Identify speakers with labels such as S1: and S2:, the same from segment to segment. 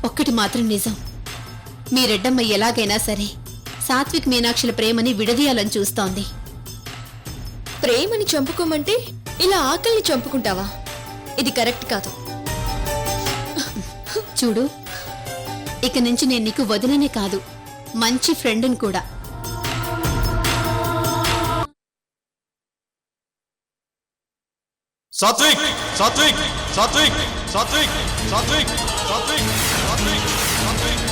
S1: ఒక్కటి మాత్రం నిజం, మీ రెడ్డమ్మ ఎలాగైనా సరే సాత్విక్ మీనాక్షుల ప్రేమని విడదీయాలని చూస్తోంది.
S2: ప్రేమని చంపుకోమంటే ఇలా ఆకలిని చంపుకుంటావా? ఇది కరెక్ట్ కాదు.
S1: చూడు, ఇక నుంచి నేను నీకు వదిననే కాదు, మంచి ఫ్రెండ్ని కూడా.
S3: సాత్విక్ సాత్విక్ సాత్విక్ సాత్విక్ సాత్విక్ సాత్విక్ సాత్విక్ సాత్విక్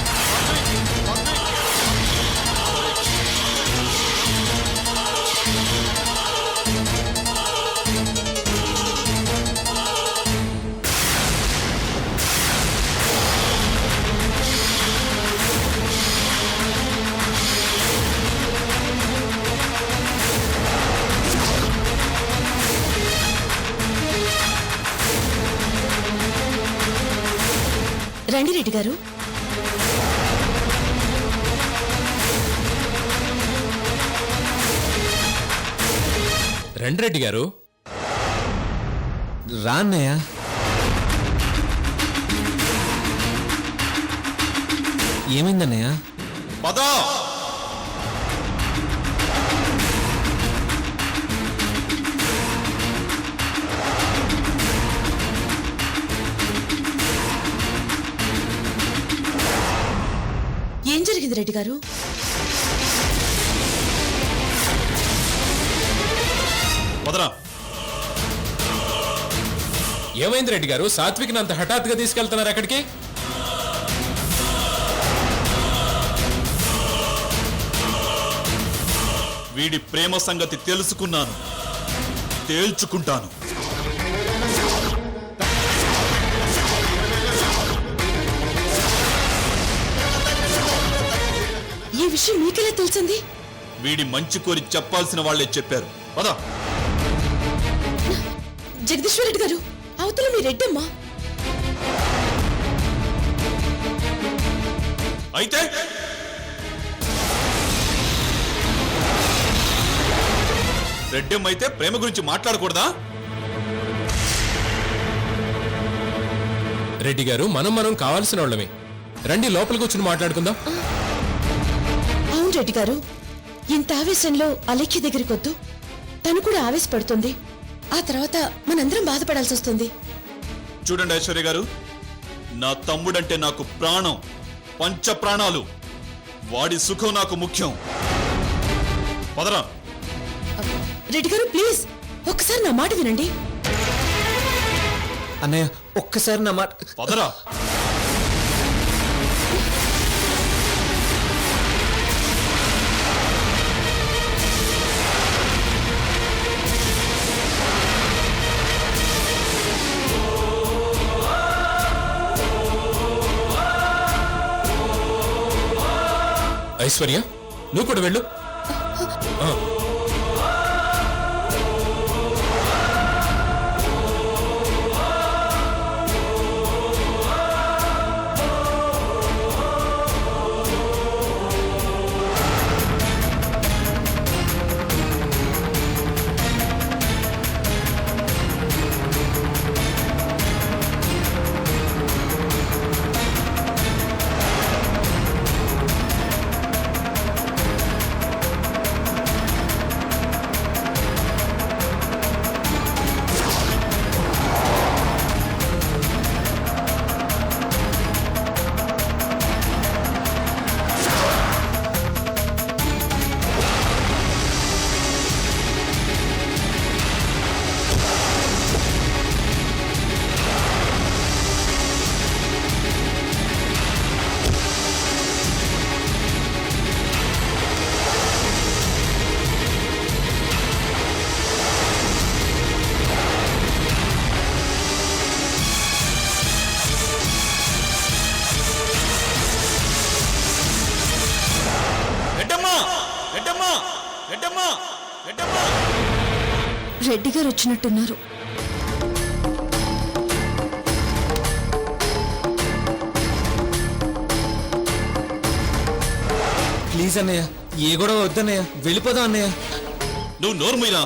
S2: రండి రెడ్డి గారు.
S4: రండి రెడ్డి గారు.
S5: రాన్నయ్య. ఏమైందన్నయ్య?
S3: పద.
S2: ఏం జరిగింది రెడ్డి గారు?
S3: పదరా.
S4: ఏమైంది రెడ్డి గారు? సాత్విక్ని అంత హఠాత్తుగా తీసుకెళ్తున్నారు ఎక్కడికి?
S3: వీడి ప్రేమ సంగతి తెలుసుకున్నాను, తేల్చుకుంటాను.
S2: ఈ విషయం మీకెలా తెలిసింది?
S3: వీడి మంచి కోరి చెప్పాల్సిన వాళ్లే చెప్పారు. పద.
S2: జగదీశ్వర్ రెడ్డి గారు, అవతల మీ రెడ్డమ్మ.
S3: అయితే రెడ్డెమ్మైతే ప్రేమ గురించి మాట్లాడకూడదా?
S4: రెడ్డి గారు, మనం కావాల్సిన వాళ్ళమే. రండి లోపలికి వచ్చి మాట్లాడుకుందాం.
S2: అవును రెడ్డి గారు, ఇంత ఆవేశంలో అలేఖ్య దగ్గరికి వద్దు. తను కూడా ఆవేశపడుతుంది. ఆ తర్వాత మనందరం బాధపడాల్సి వస్తుంది.
S3: చూడండి ఐశ్వర్య గారు, నా తమ్ముడంటే నాకు ప్రాణం, పంచ ప్రాణాలు. వాడి సుఖం నాకు ముఖ్యం. పదరా.
S2: రెడ్డి గారు ప్లీజ్, ఒక్కసారి నా మాట వినండి.
S5: అన్నయ్య ఒక్కసారి నా మాట.
S3: పదరా.
S4: ఐశ్వర్య, నువ్వు కూడా వెళ్ళు.
S2: రెడ్డి గారు వచ్చినట్టున్నారు.
S5: ప్లీజ్ అన్నయ్య, ఏ గొడవ వద్దన్నయ్య, వెళ్ళిపోదాం అన్నయ్య.
S3: నువ్వు నోరు మీరా.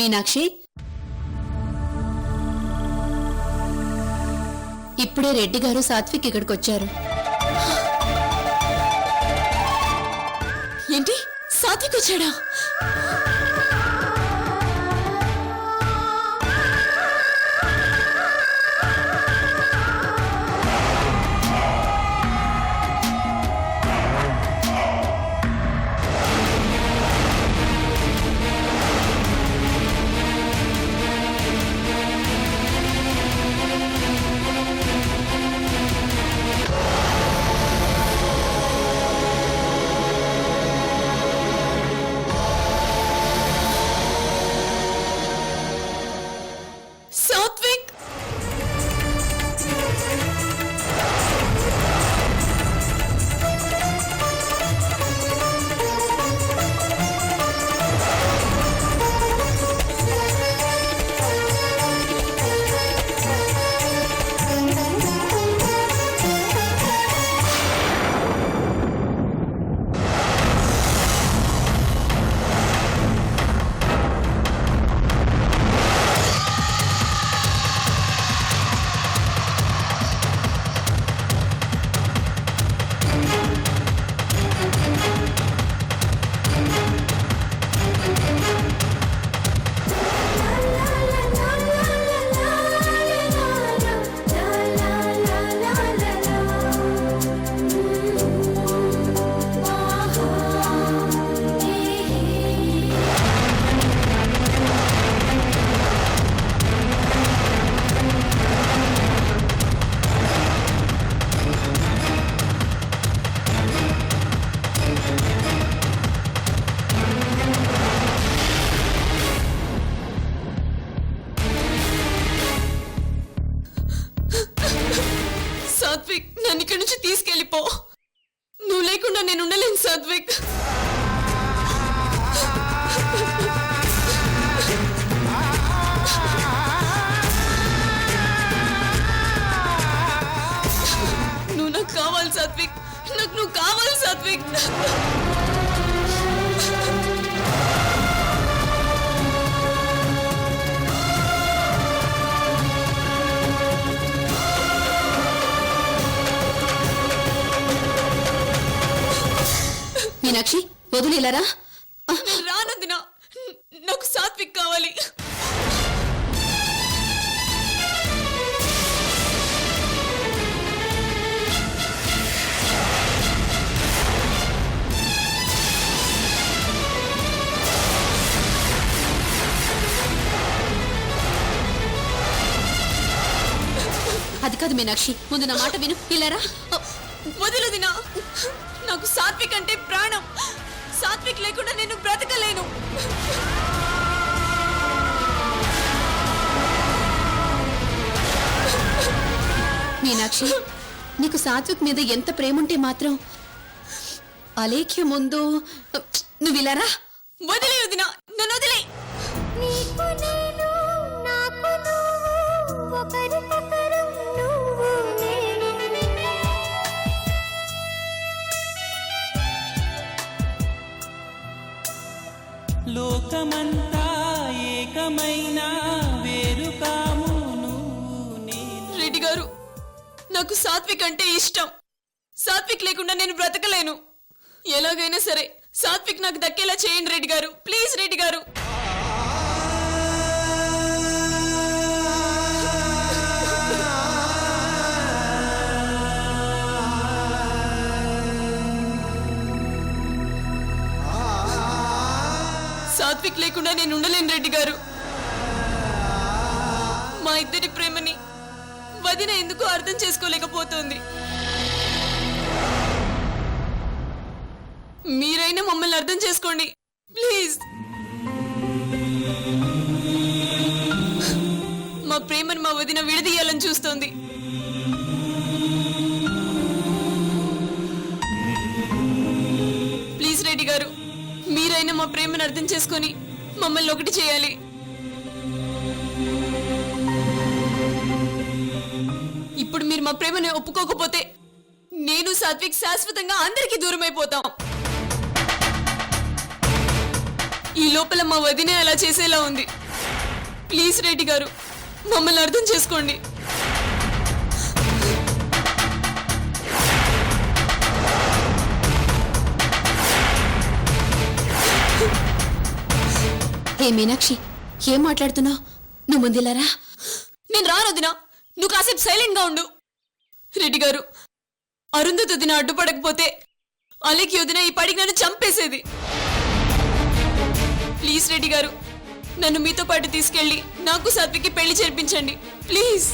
S1: మీనాక్షి, ఇప్పుడే రెడ్డి గారు సాత్విక్ ఇక్కడికి వచ్చారు.
S2: ఏంటి, సాత్విక్ వచ్చాడా? సాత్విక్, సాత్విక్, నన్ను ఇక్కడి నుంచి తీసుకెళ్ళిపో. నువ్వు లేకుండా నేను ఉండలేను సాత్విక్. నువ్వు నాకు కావాలి సాత్విక్, నాకు నువ్వు కావాలి సాత్విక్.
S1: మీనాక్షి, వదిలేలారా?
S2: రానందినా, నాకు సాత్విక్ కావాలి.
S1: అది కాదు మీనాక్షి, ముందు నా మాట విను. ఇలారా.
S2: వదిలు దినా, నాకు సాత్విక్ అంటే ప్రాణం. సాత్విక్ లేకుండా నేను బ్రతకలేను.
S1: మీనాక్షి, నీకు సాత్విక్ మీద ఎంత ప్రేముంటే మాత్రం అలేఖ్య ముందు నువ్వు ఇలారా.
S2: వదిలే వదినా, నన్ను వదిలే.
S6: లోకమంతా ఏకమైన వేరు కాము
S2: రెడ్డి గారు, నాకు సాత్విక్ అంటే ఇష్టం. సాత్విక్ లేకుండా నేను బ్రతకలేను. ఎలాగైనా సరే సాత్విక్ నాకు దక్కేలా చేయండి రెడ్డి గారు, ప్లీజ్ రెడ్డి గారు. సాత్విక్ లేకుండా నేను ఉండలేను రెడ్డి గారు. మా ఇద్దరి ప్రేమని వదిన ఎందుకు అర్థం చేసుకోలేకపోతుంది. మీరైనా మమ్మల్ని అర్థం చేసుకోండి ప్లీజ్. మా ప్రేమను మా వదిన విడదీయాలని చూస్తోంది. ప్లీజ్ రెడ్డి గారు, మీరైనా మా ప్రేమను అర్థం చేసుకొని మమ్మల్ని ఒకటి చేయాలి. ఇప్పుడు మీరు మా ప్రేమని ఒప్పుకోకపోతే నేను సాత్విక్ శాశ్వతంగా అందరికీ దూరం అయిపోతాం. ఈ లోపల మా వదినే అలా చేసేలా ఉంది. ప్లీజ్ రెడ్డి గారు మమ్మల్ని అర్థం చేసుకోండి.
S1: హే మీనాక్షి, ఏం మాట్లాడుతున్నావు? నువ్వు ముందిలారా.
S2: నేను రానొదినా, నువ్వు కాసేపు సైలెంట్ గా ఉండు. రెడ్డి గారు, అరుంధతి వదిన అడ్డుపడకపోతే అలెకి వదిన ఈ పడికి నన్ను చంపేసేది. ప్లీజ్ రెడ్డి గారు, నన్ను మీతో పాటు తీసుకెళ్ళి నాకు సాత్విక్కి పెళ్లి చేర్పించండి ప్లీజ్.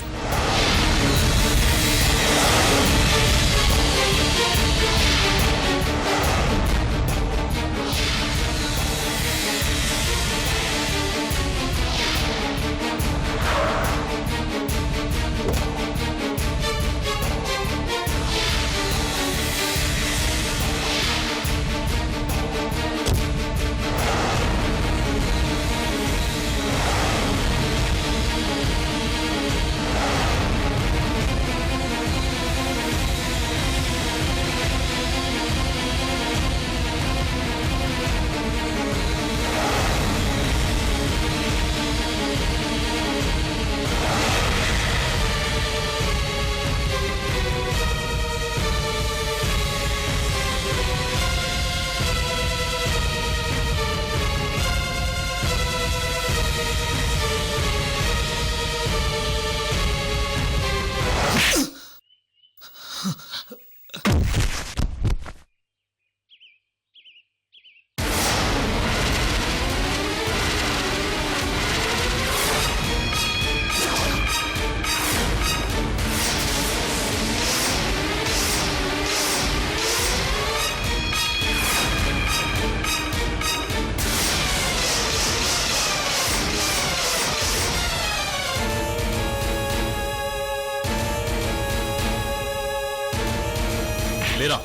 S3: లేరా.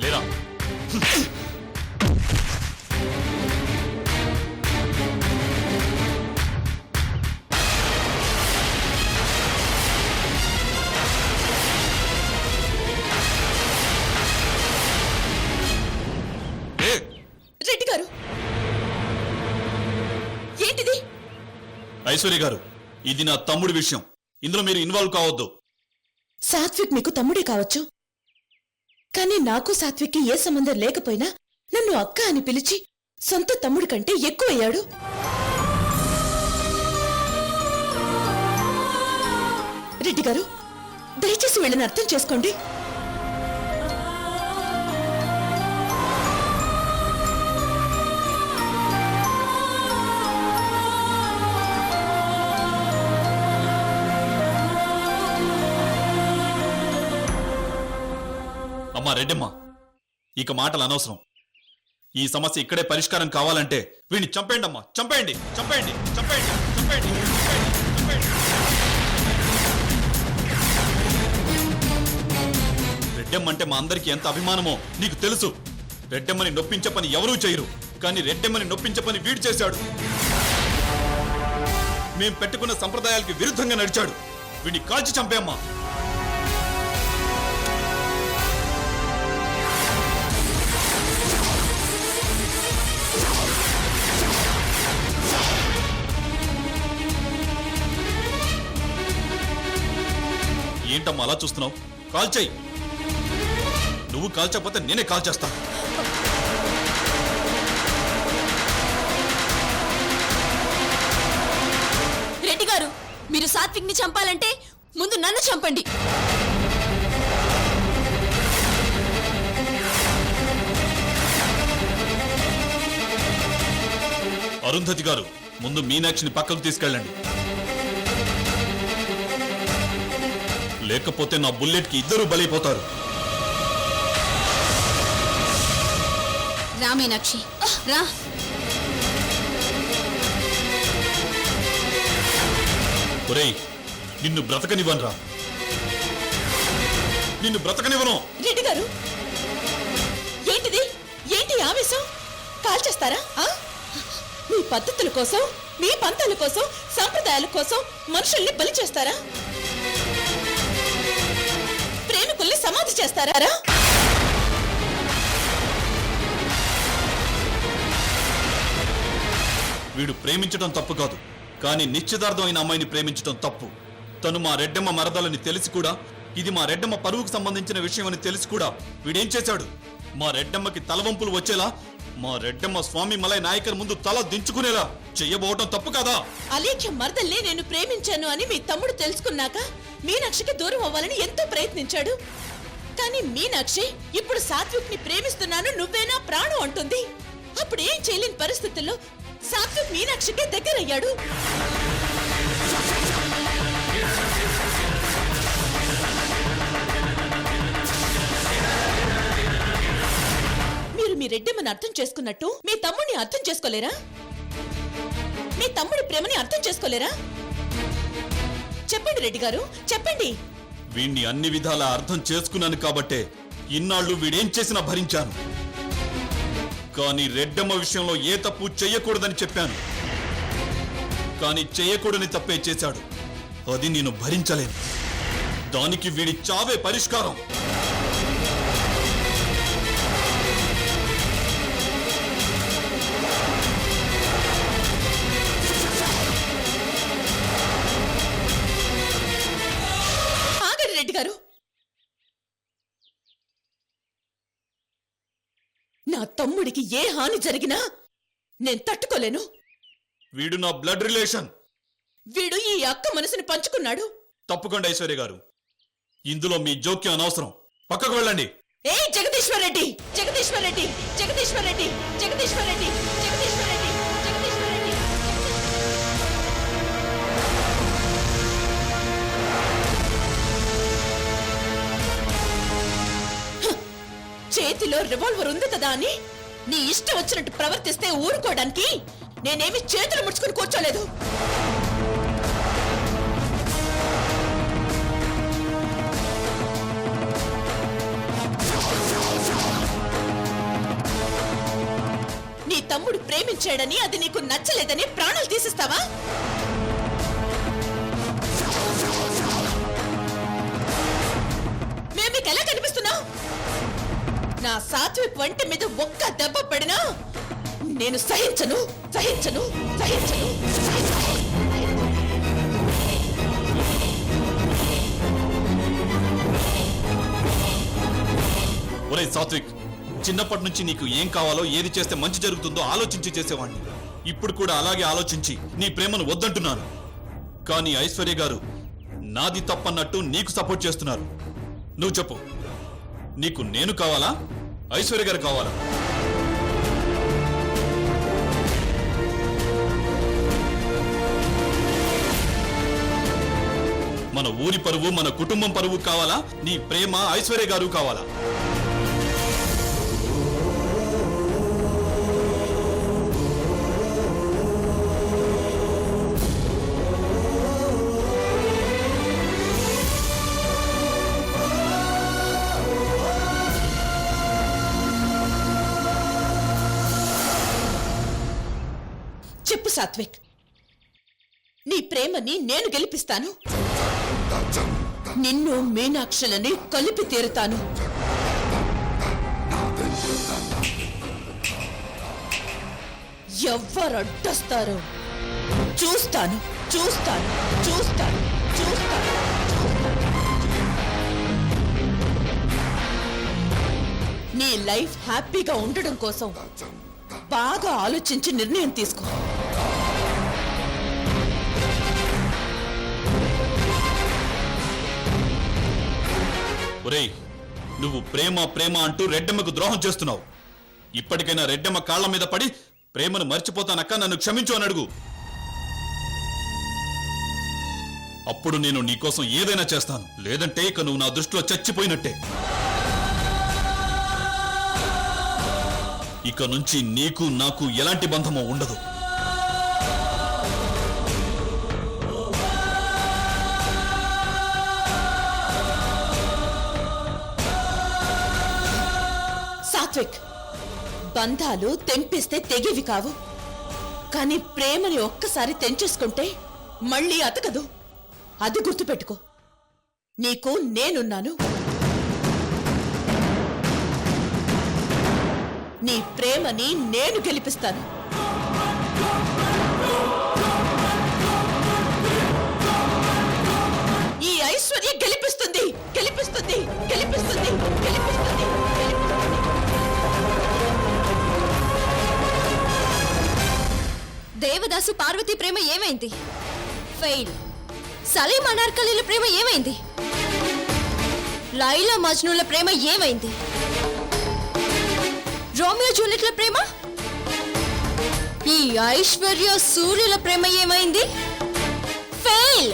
S3: లేరా.
S2: రెడ్డి గారు, ఏంటిది?
S3: ఐశ్వర్య గారు, ఇది నా తమ్ముడి విషయం. ఇందులో మీరు ఇన్వాల్వ్ కావద్దు.
S7: సాత్విక్ మీకు తమ్ముడే కావచ్చు, కానీ నాకు సాత్విక్కి ఏ సంబంధం లేకపోయినా నన్ను అక్క అని పిలిచి సొంత తమ్ముడి కంటే ఎక్కువయ్యాడు. రెడ్డి గారు, దయచేసి వీళ్ళని అర్థం చేసుకోండి.
S3: అమ్మా రెడ్డమ్మ, ఇక మాటలు అనవసరం. ఈ సమస్య ఇక్కడే పరిష్కారం కావాలంటే వీడిని చంపేయండి అమ్మా. చంపేయండి, చంపేయండి, చంపేయండి, చంపేయండి, చంపేయండి. రెడ్డమ్మ అంటే మా అందరికీ ఎంత అభిమానమో నీకు తెలుసు. రెడ్డమ్మని నొప్పించే పని ఎవరూ చేయరు, కానీ రెడ్డమ్మని నొప్పించే పని వీడు చేశాడు. మేం పెట్టుకున్న సంప్రదాయాలకి విరుద్ధంగా నడిచాడు. వీడిని కాల్చి చంపేమ్మా. ఏంటమ్మా అలా చూస్తున్నావు? కాల్చేయి. నువ్వు కాల్చకపోతే నేనే కాల్చేస్తాను.
S2: రెడ్డి గారు, మీరు సాత్విక్ ని చంపాలంటే ముందు నన్ను చంపండి.
S3: అరుంధతి గారు, ముందు మీనాక్షిని పక్కకు తీసుకెళ్ళండి. లేకపోతే నా బుల్లెట్ కి ఇద్దరు బలైపోతారు.
S1: రా మీనాక్షి, రా.
S3: ఒరేయ్, నిన్ను బ్రతకనివ్వనురా. నిన్ను బ్రతకనివ్వను.
S7: రెడ్డి గారు, ఏంటిది? ఏంటి ఆవేశం? కాల్చేస్తారా? మీ పద్ధతుల కోసం, మీ పంతాల కోసం, సంప్రదాయాల కోసం మనుషుల్ని బలి చేస్తారా? ప్రేమ మమ్మల్ని సమాధి చేస్తారా?
S3: వీడు ప్రేమించడం తప్పు కాదు, కానీ నిశ్చితార్థం అయిన అమ్మాయిని ప్రేమించడం తప్పు. తను మా రెడ్డమ్మ మరదలని తెలిసి కూడా, ఇది మా రెడ్డమ్మ పరువుకు సంబంధించిన విషయం అని తెలిసి కూడా వీడేం చేశాడు? మా రెడ్డమ్మకి తలవంపులు వచ్చేలా, మా రెడ్డమ్మ స్వామి మలై నాయకర్ ముందు తల దించుకునేలా చెయ్యబోవటం తప్పు కదా?
S7: అలేఖ్య మరదల్ని నేను ప్రేమించాను అని మీ తమ్ముడు తెలుసుకున్నాక మీనాక్షికి దూరం అవ్వాలని ఎంతో ప్రయత్నించాడు. కానీ మీనాక్షి ఇప్పుడు సాత్విక్ ని ప్రేమిస్తున్నాను, నువ్వేనా ప్రాణం అంటుంది. అప్పుడు ఏం చేయలేని పరిస్థితుల్లో సాత్విక్ మీనాక్షికి దగ్గరయ్యాడు. మీరు మీ రెడ్డమ్మని అర్థం చేసుకున్నట్టు మీ తమ్ముడిని అర్థం చేసుకోలేరా? మీ తమ్ముడి ప్రేమని అర్థం చేసుకోలేరా? చెప్పండి రెడ్డి గారు, చెప్పండి.
S3: వీణ్ణి అన్ని విధాలా అర్థం చేసుకున్నాను కాబట్టే ఇన్నాళ్ళు వీడేం చేసినా భరించాను. కానీ రెడ్డమ్మ విషయంలో ఏ తప్పు చెయ్యకూడదని చెప్పాను. కానీ చెయ్యకూడని తప్పే చేశాడు. అది నేను భరించలేను. దానికి వీడి చావే పరిష్కారం.
S7: ఆగండి రెడ్డి గారు. నా తమ్ముడికి ఏ హాని జరిగినా నేను తట్టుకోలేను.
S3: వీడు నా బ్లడ్ రిలేషన్.
S7: వీడు ఈ అక్క మనసుని పంచుకున్నాడు.
S3: తప్పకుండా ఐశ్వర్య గారు, ఇందులో మీ జోక్యం అనవసరం. పక్కకు వెళ్ళండి.
S7: ఏ జగదీశ్వర్ రెడ్డి, జగదీశ్వర్ రెడ్డి, జగదీశ్వర్ రెడ్డి, జగదీశ్వర్ రెడ్డి, జగదీశ్వర్ రెడ్డి, జగదీశ్వర్ రెడ్డి. చేతిలో రివాల్వర్ ఉంది కదా అని నీ ఇష్టం వచ్చినట్టు ప్రవర్తిస్తే ఊరుకోవడానికి నేనేమి చేతులు ముడుచుకుని కూర్చోలేదు. నీ తమ్ముడు ప్రేమించాడని, అది నీకు నచ్చలేదని ప్రాణాలు తీసిస్తావా? మేము మీకు ఎలా కనిపిస్తున్నావు? నా సాత్విక్ వంటి మీద ఒక్క దెబ్బ పడినా నేను సహించను, సహించను, సహించను.
S3: ఒరే సాత్విక్, చిన్నప్పటి నుంచి నీకు ఏం కావాలో, ఏది చేస్తే మంచి జరుగుతుందో ఆలోచించి చేసేవాణ్ణి. ఇప్పుడు కూడా అలాగే ఆలోచించి నీ ప్రేమను వద్దంటున్నాను. కానీ ఐశ్వర్య గారు నాది తప్పన్నట్టు నీకు సపోర్ట్ చేస్తున్నారు. నువ్వు చెప్పు, నీకు నేను కావాలా, ఐశ్వర్య గారు కావాలా? మన ఊరి పరువు, మన కుటుంబం పరువు కావాలా, నీ ప్రేమ ఐశ్వర్య గారు కావాలా?
S7: చెప్పు సాత్విక్, నీ ప్రేమని నేను గెలిపిస్తాను. నిన్ను మీనాక్షలని కలిపి తీరుతాను. ఎవ్వరడ్డొస్తారో చూస్తాను, చూస్తాను, చూస్తాను, చూస్తాను. నీ లైఫ్ హ్యాపీగా ఉండడం కోసం బాగా ఆలోచించి నిర్ణయం తీసుకో.
S3: ఒరేయ్, నువ్వు ప్రేమ ప్రేమ అంటూ రెడ్డమ్మకు ద్రోహం చేస్తున్నావు. ఇప్పటికైనా రెడ్డమ్మ కాళ్ల మీద పడి ప్రేమను మర్చిపోతానక్క, నన్ను క్షమించు అని అడుగు. అప్పుడు నేను నీకోసం ఏదైనా చేస్తాను. లేదంటే ఇక నువ్వు నా దృష్టిలో చచ్చిపోయినట్టే. ఇక నుంచి నీకు నాకు ఎలాంటి బంధమో ఉండదు.
S7: సాత్విక్, బంధాలు తెంపిస్తే తెగివి కావు. కానీ ప్రేమని ఒక్కసారి తెంచేసుకుంటే మళ్ళీ అతకదు. అది గుర్తుపెట్టుకో. నీకు నేనున్నాను. నీ ప్రేమని నేను గెలిపిస్తాను. ఈ ఐశ్వర్య గెలిపిస్తుంది గెలిపిస్తుంది గెలిపిస్తుంది గెలిపిస్తుంది గెలిపిస్తుంది.
S8: దేవదాసు పార్వతి ప్రేమ ఏమైంది? ఫెయిల్. సలీం అనార్కలీల ప్రేమ ఏమైంది? లైలా మజ్నూల ప్రేమ ఏమైంది? రోమియో జూలియట్ల ప్రేమ? ఈ ఐశ్వర్య సూర్యుల ప్రేమ ఏమైంది? ఫెయిల్.